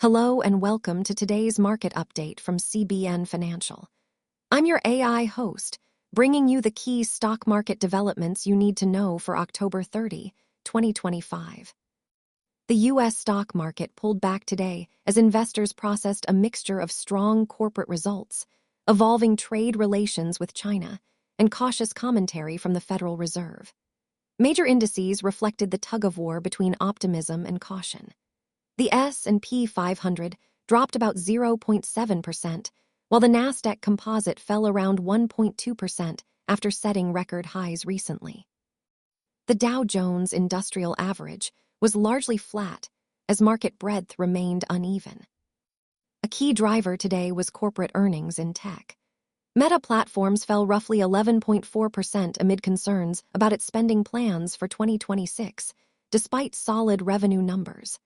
Hello and welcome to today's market update from CBN Financial. I'm your AI host, bringing you the key stock market developments you need to know for October 30, 2025. The U.S. stock market pulled back today as investors processed a mixture of strong corporate results, evolving trade relations with China, and cautious commentary from the Federal Reserve. Major indices reflected the tug-of-war between optimism and caution. The S&P 500 dropped about 0.7%, while the Nasdaq Composite fell around 1.2% after setting record highs recently. The Dow Jones Industrial Average was largely flat as market breadth remained uneven. A key driver today was corporate earnings in tech. Meta Platforms fell roughly 11.4% amid concerns about its spending plans for 2026, despite solid revenue numbers.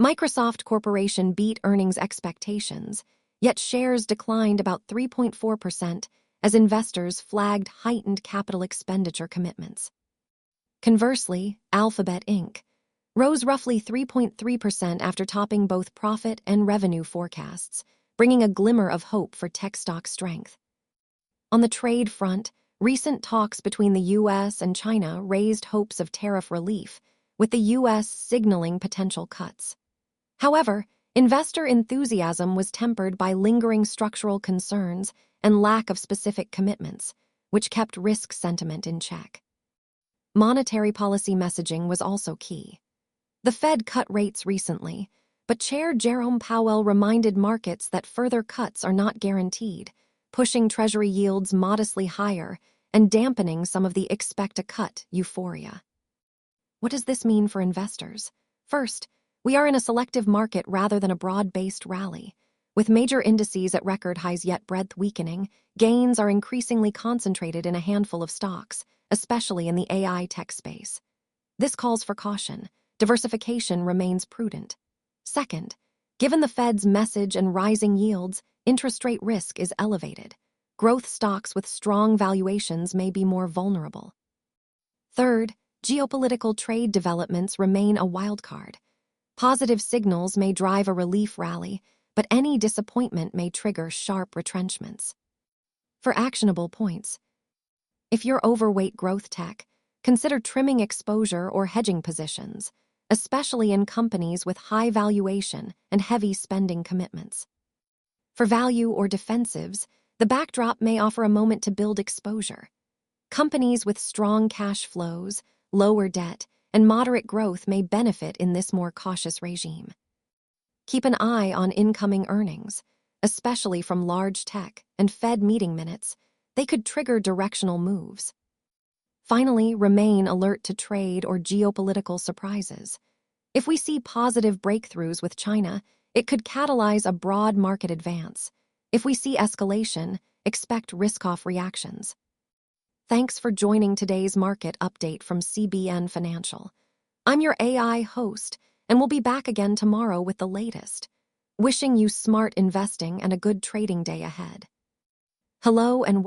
Microsoft Corporation beat earnings expectations, yet shares declined about 3.4% as investors flagged heightened capital expenditure commitments. Conversely, Alphabet Inc. rose roughly 3.3% after topping both profit and revenue forecasts, bringing a glimmer of hope for tech stock strength. On the trade front, recent talks between the U.S. and China raised hopes of tariff relief, with the U.S. signaling potential cuts. However, investor enthusiasm was tempered by lingering structural concerns and lack of specific commitments, which kept risk sentiment in check. Monetary policy messaging was also key. The Fed cut rates recently, but Chair Jerome Powell reminded markets that further cuts are not guaranteed, pushing Treasury yields modestly higher and dampening some of the expect-a-cut euphoria. What does this mean for investors? First, we are in a selective market rather than a broad-based rally. With major indices at record highs yet breadth weakening, gains are increasingly concentrated in a handful of stocks, especially in the AI tech space. This calls for caution. Diversification remains prudent. Second, given the Fed's message and rising yields, interest rate risk is elevated. Growth stocks with strong valuations may be more vulnerable. Third, geopolitical trade developments remain a wildcard. Positive signals may drive a relief rally, but any disappointment may trigger sharp retrenchments. For actionable points, if you're overweight growth tech, consider trimming exposure or hedging positions, especially in companies with high valuation and heavy spending commitments. For value or defensives, the backdrop may offer a moment to build exposure. Companies with strong cash flows, lower debt, and moderate growth may benefit in this more cautious regime. Keep an eye on incoming earnings, especially from large tech and Fed meeting minutes. They could trigger directional moves. Finally, remain alert to trade or geopolitical surprises. If we see positive breakthroughs with China, it could catalyze a broad market advance. If we see escalation, expect risk-off reactions. Thanks for joining today's market update from CBN Financial. I'm your AI host, and we'll be back again tomorrow with the latest. Wishing you smart investing and a good trading day ahead. Hello and